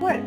work.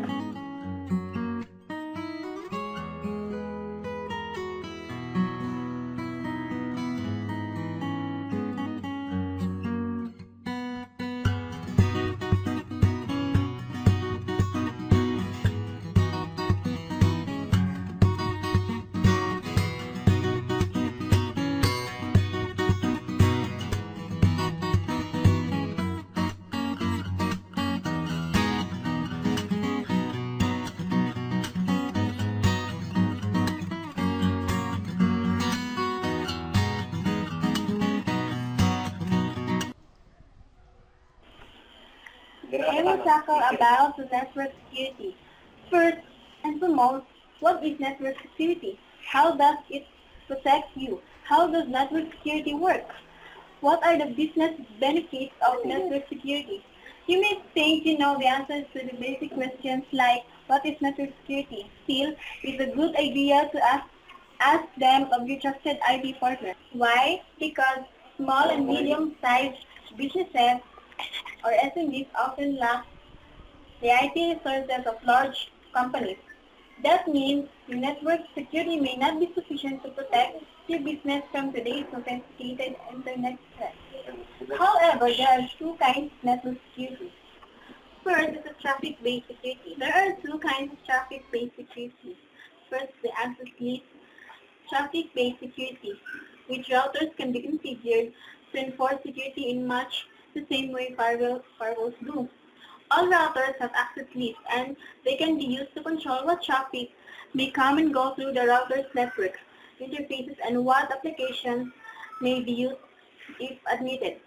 I will tackle about the network security. First and foremost, what is network security? How does it protect you? How does network security work? What are the business benefits of network security? You may think you know the answers to the basic questions like what is network security? Still, it's a good idea to ask them of your trusted IT partner. Why? Because small and medium-sized businesses or SMEs often lack the IT resources of large companies. That means your network security may not be sufficient to protect your business from today's sophisticated internet threats. However, there are two kinds of network security. First is the traffic-based security. There are two kinds of traffic-based security. First, the access list traffic-based security, which routers can be configured to enforce security in much the same way firewalls do. All routers have access lists and they can be used to control what traffic may come and go through the router's network interfaces and what applications may be used if admitted.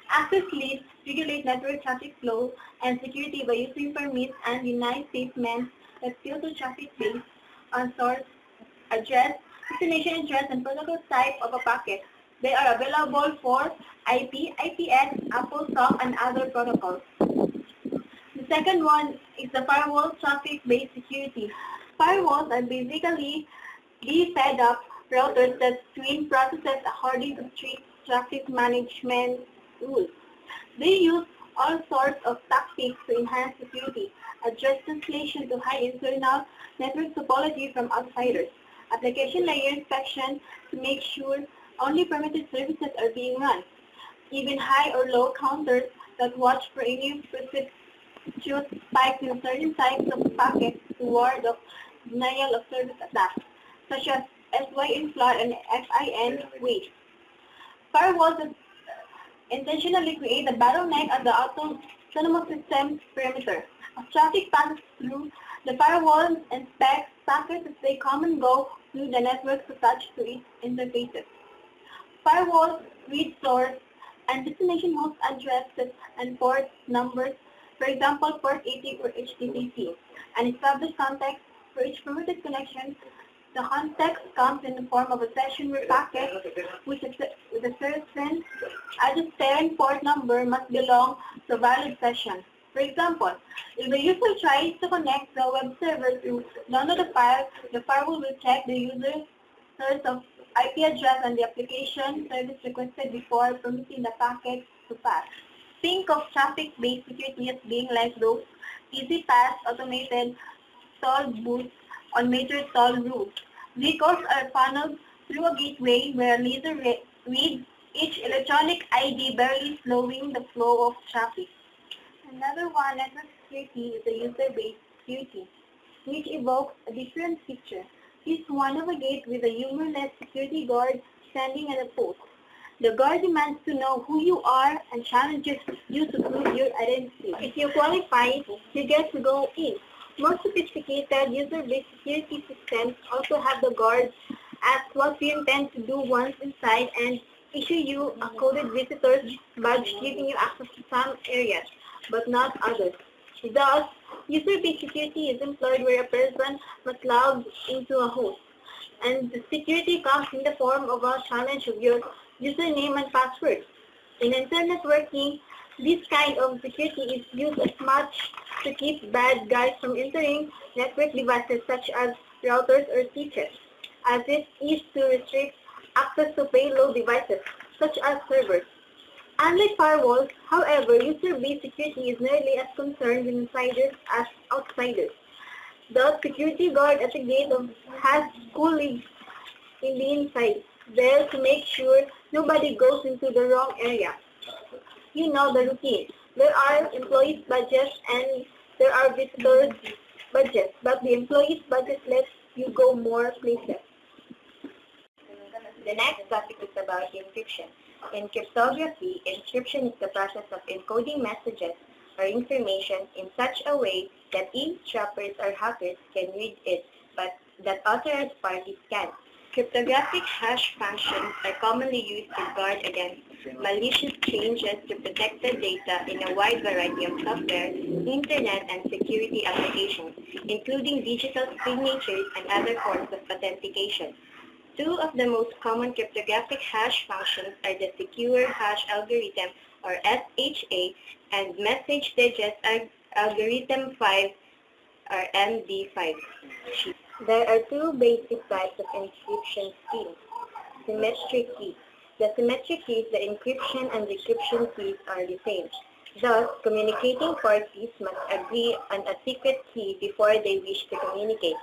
Access lists regulate network traffic flow and security by using permits and deny statements that filter traffic based on source, address, destination address, and protocol type of a packet. They are available for IP, IPX, AppleSoft, and other protocols. The second one is the firewall traffic-based security. Firewalls are basically fed up routers that screen processes according to strict traffic management rules. They use all sorts of tactics to enhance security, adjust translation to high internal network topology from outsiders, application layer inspection to make sure only permitted services are being run, even high or low counters that watch for any perceived spikes in certain types of packets to ward off denial of service attacks, such as SYN flood and FIN waste. Firewalls that intentionally create a bottleneck at the autonomous system perimeter. As traffic passes through, the firewall inspects packets as they come and go through the networks attached to its interfaces. Firewalls read source and destination host addresses and port numbers, for example, port 80 or HTTP, and establish context for each permitted connection. The context comes in the form of a session where packet with a certain adjusted port number must belong to a valid session. For example, if the user tries to connect the web server to download a file, the firewall will check the user's source of IP address and the application service requested before permitting the packet to pass. Think of traffic-based security as being like those easy pass automated toll booths on major toll routes. Vehicles are funneled through a gateway where a laser reads each electronic ID, barely slowing the flow of traffic. Another one, network security, is the user-based security, which evokes a different picture. This one of a gate with a humorless security guard standing at a post. The guard demands to know who you are and challenges you to prove your identity. If you qualify, you get to go in. More sophisticated user-based security systems also have the guard ask what you intend to do once inside and issue you a coded visitor's badge giving you access to some areas, but not others. Thus, user-based security is employed where a person must log into a host, and the security comes in the form of a challenge of your username and password. In internet working, this kind of security is used as much to keep bad guys from entering network devices such as routers or switches, as it is to restrict access to payload devices such as servers. Unlike firewalls, however, user-based security is nearly as concerned with insiders as outsiders. The security guard at the gate has colleagues in the inside, there to make sure nobody goes into the wrong area. You know the routine. There are employees' budgets and there are visitors' budgets, but the employees' budget lets you go more places. The next topic is about encryption. In cryptography, encryption is the process of encoding messages or information in such a way that eavesdroppers or hackers can read it, but that authorized parties can't. Cryptographic hash functions are commonly used to guard against malicious changes to protected data in a wide variety of software, internet, and security applications, including digital signatures and other forms of authentication. Two of the most common cryptographic hash functions are the Secure Hash Algorithm, or SHA, and Message Digest Algorithm 5, or MD5. There are two basic types of encryption schemes. Symmetric keys. The symmetric keys, the encryption and decryption keys are the same. Thus, communicating parties must agree on a secret key before they wish to communicate.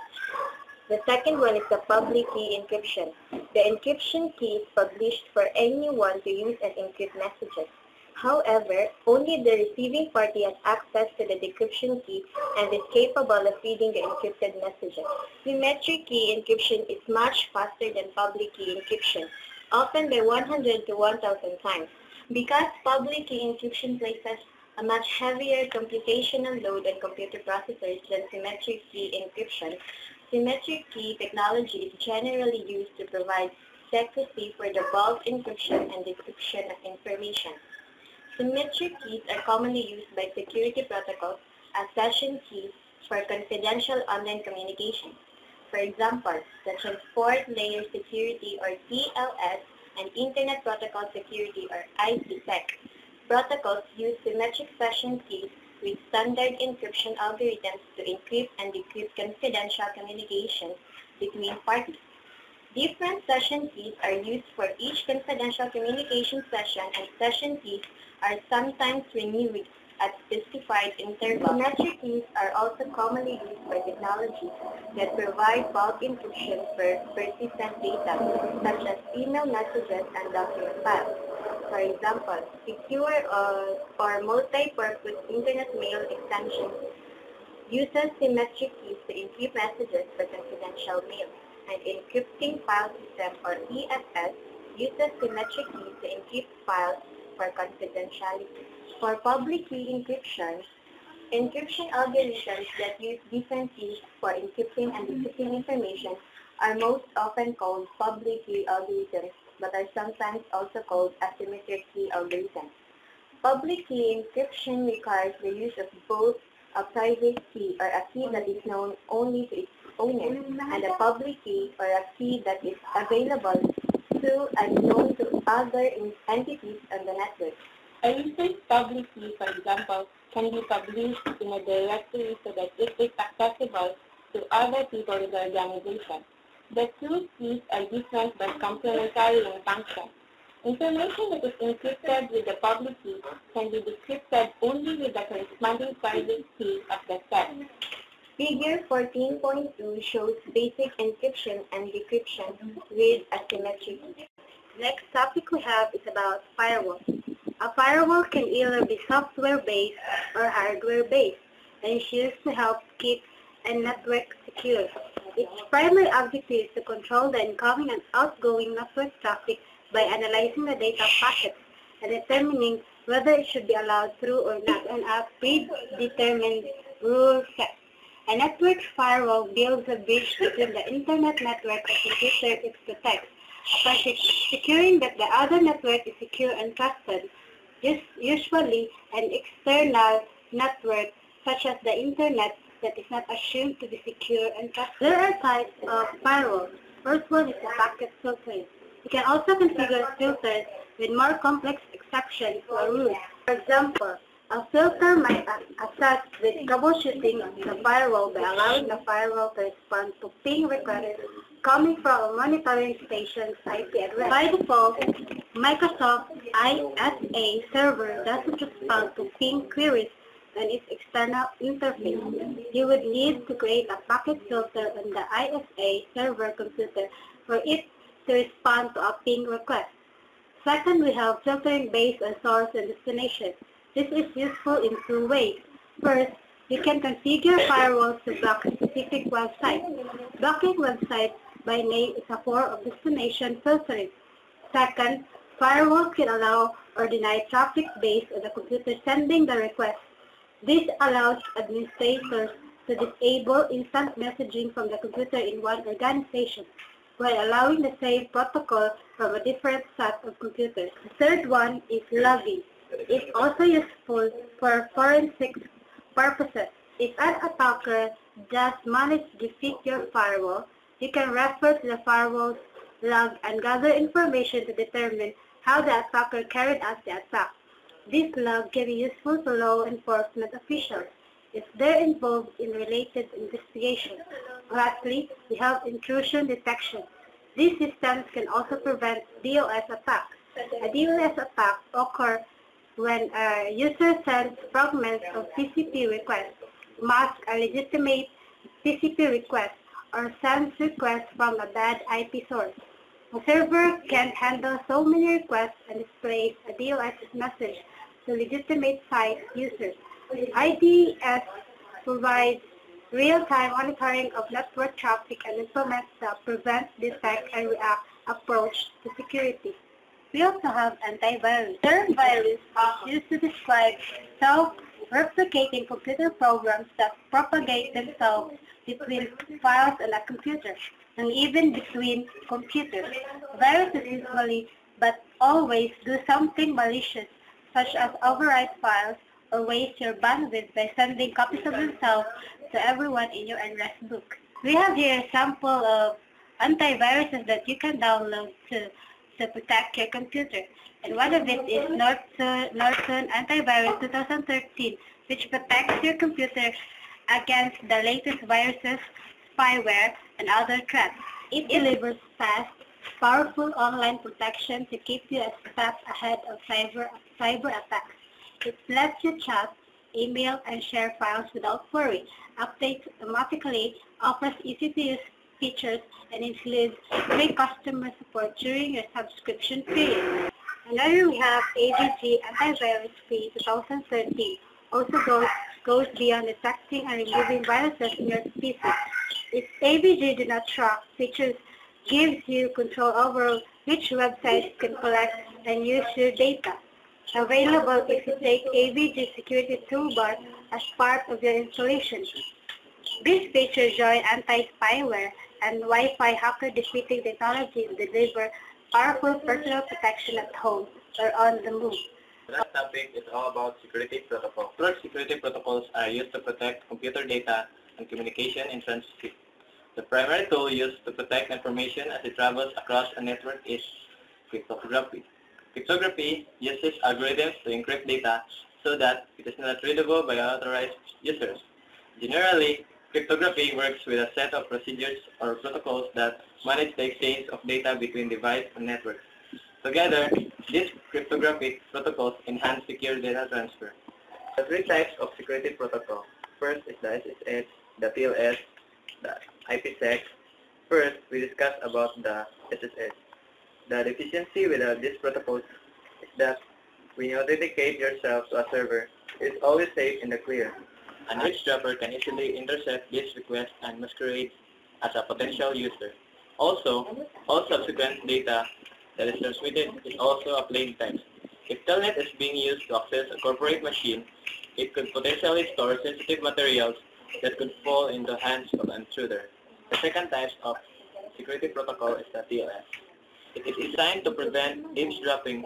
The second one is the public key encryption. The encryption key is published for anyone to use and encrypt messages. However, only the receiving party has access to the decryption key and is capable of reading the encrypted messages. Symmetric key encryption is much faster than public key encryption, often by 100 to 1,000 times. Because public key encryption places a much heavier computational load on computer processors than symmetric key encryption, symmetric key technology is generally used to provide secrecy for the bulk encryption and decryption of information. Symmetric keys are commonly used by security protocols as session keys for confidential online communications. For example, the Transport Layer Security, or TLS, and Internet Protocol Security, or IPsec protocols use symmetric session keys with standard encryption algorithms to encrypt and decrypt confidential communications between parties. Different session keys are used for each confidential communication session, and session keys are sometimes renewed at specified intervals. Symmetric keys are also commonly used by technologies that provide bulk encryption for persistent data, such as email messages and document files. For example, secure or multi-purpose Internet Mail extensions uses symmetric keys to encrypt messages for confidential mail, and Encrypting File System, or EFS, uses symmetric keys to encrypt files for confidentiality. For public key encryption, encryption algorithms that use different keys for encrypting and decrypting information are most often called public key algorithms, but are sometimes also called asymmetric key algorithms. Public key encryption requires the use of both a private key, or a key that is known only to its owner, and a public key, or a key that is available to and known to other entities on the network. A user's public key, for example, can be published in a directory so that it is accessible to other people in the organization. The two keys are different but complementary in function. Information that is encrypted with the public key can be decrypted only with the corresponding private key of the set. Figure 14.2 shows basic encryption and decryption with asymmetric key. Next topic we have is about firewall. A firewall can either be software-based or hardware-based and is used to help keep a network secure. Its primary objective is to control the incoming and outgoing network traffic by analyzing the data packets and determining whether it should be allowed through or not on a predetermined rule set. A network firewall builds a bridge between the internet network and computer it protects, by securing that the other network is secure and trusted. Usually, an external network, such as the internet, that is not assumed to be secure and trusted. There are types of firewalls. First one is the packet filtering. You can also configure filters with more complex exceptions or rules. For example, a filter might assist with troubleshooting the firewall by allowing the firewall to respond to ping requests coming from a monitoring station's IP address. By default, Microsoft ISA server doesn't respond to ping queries on its external interface. You would need to create a packet filter on the ISA server computer for it to respond to a ping request. Second, we have filtering based on source and destination. This is useful in two ways. First, you can configure firewalls to block specific websites. Blocking websites by name is a form of destination filtering. Second, firewalls can allow or deny traffic based on the computer sending the request. This allows administrators to disable instant messaging from the computer in one organization, while allowing the same protocol from a different set of computers. The third one is logging. It's also useful for forensic purposes. If an attacker just managed to defeat your firewall, you can refer to the firewall's log and gather information to determine how the attacker carried out the attack. This log can be useful to law enforcement officials if they're involved in related investigation. Lastly, we have intrusion detection. These systems can also prevent DOS attacks. A DOS attack occurs when a user sends fragments of TCP requests, masks a legitimate TCP request, or sends requests from a bad IP source. A server can handle so many requests and displays a DOS message to legitimate site users. IDS provides real-time monitoring of network traffic and implements the prevent, detect, and react approach to security. We also have antivirus. The term virus is used to describe self-replicating computer programs that propagate themselves between files on a computer, and even between computers. Viruses usually, but always, do something malicious, such as overwrite files or waste your bandwidth by sending copies of themselves to everyone in your address book. We have here a sample of antiviruses that you can download to protect your computer. And one of it is Norton Antivirus 2013, which protects your computer against the latest viruses, spyware, and other threats. It delivers fast, powerful online protection to keep you a step ahead of cyber attacks. It lets you chat, email, and share files without worry, updates automatically, offers easy-to-use features, and includes free customer support during your subscription period. And then we have AVG Antivirus Free 2013. Also goes beyond detecting and removing viruses in your PC. Its AVG Do Not Track features gives you control over which websites can collect and use your data. Available if you take AVG Security Toolbar as part of your installation. These features join anti-spyware and Wi-Fi hacker defeating technology to deliver powerful personal protection at home or on the move. The last topic is all about security protocols. First, security protocols are used to protect computer data and communication in transit. The primary tool used to protect information as it travels across a network is cryptography. Cryptography uses algorithms to encrypt data so that it is not readable by unauthorized users. Generally, cryptography works with a set of procedures or protocols that manage the exchange of data between devices and networks. Together, these cryptographic protocols enhance secure data transfer. There are three types of security protocol. First is the SSH, the TLS, the IPsec. First, we discuss about the SSH. The deficiency with these protocols is that when you authenticate yourself to a server, it is always safe in the clear. An eavesdropper can easily intercept this request and masquerade as a potential user. Also, all subsequent data that is transmitted is also a plain text. If Telnet is being used to access a corporate machine, it could potentially store sensitive materials that could fall into the hands of an intruder. The second type of security protocol is the TLS. It is designed to prevent eavesdropping,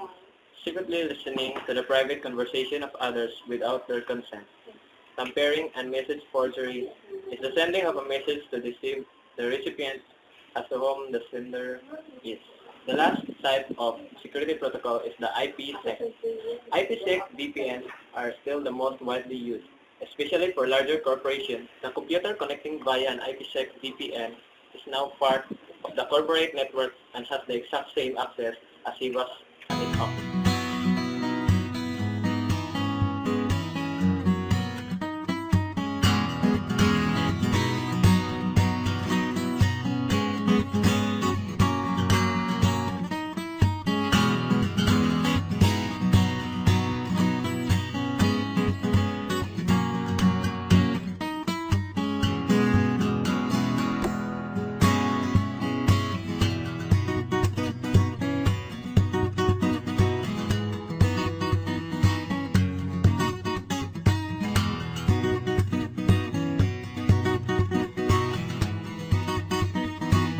secretly listening to the private conversation of others without their consent. Tampering and message forgery is the sending of a message to deceive the recipient as to whom the sender is. The last type of security protocol is the IPsec. IPsec VPNs are still the most widely used, especially for larger corporations. The computer connecting via an IPsec VPN is now part of the corporate network and has the exact same access as he was at his office.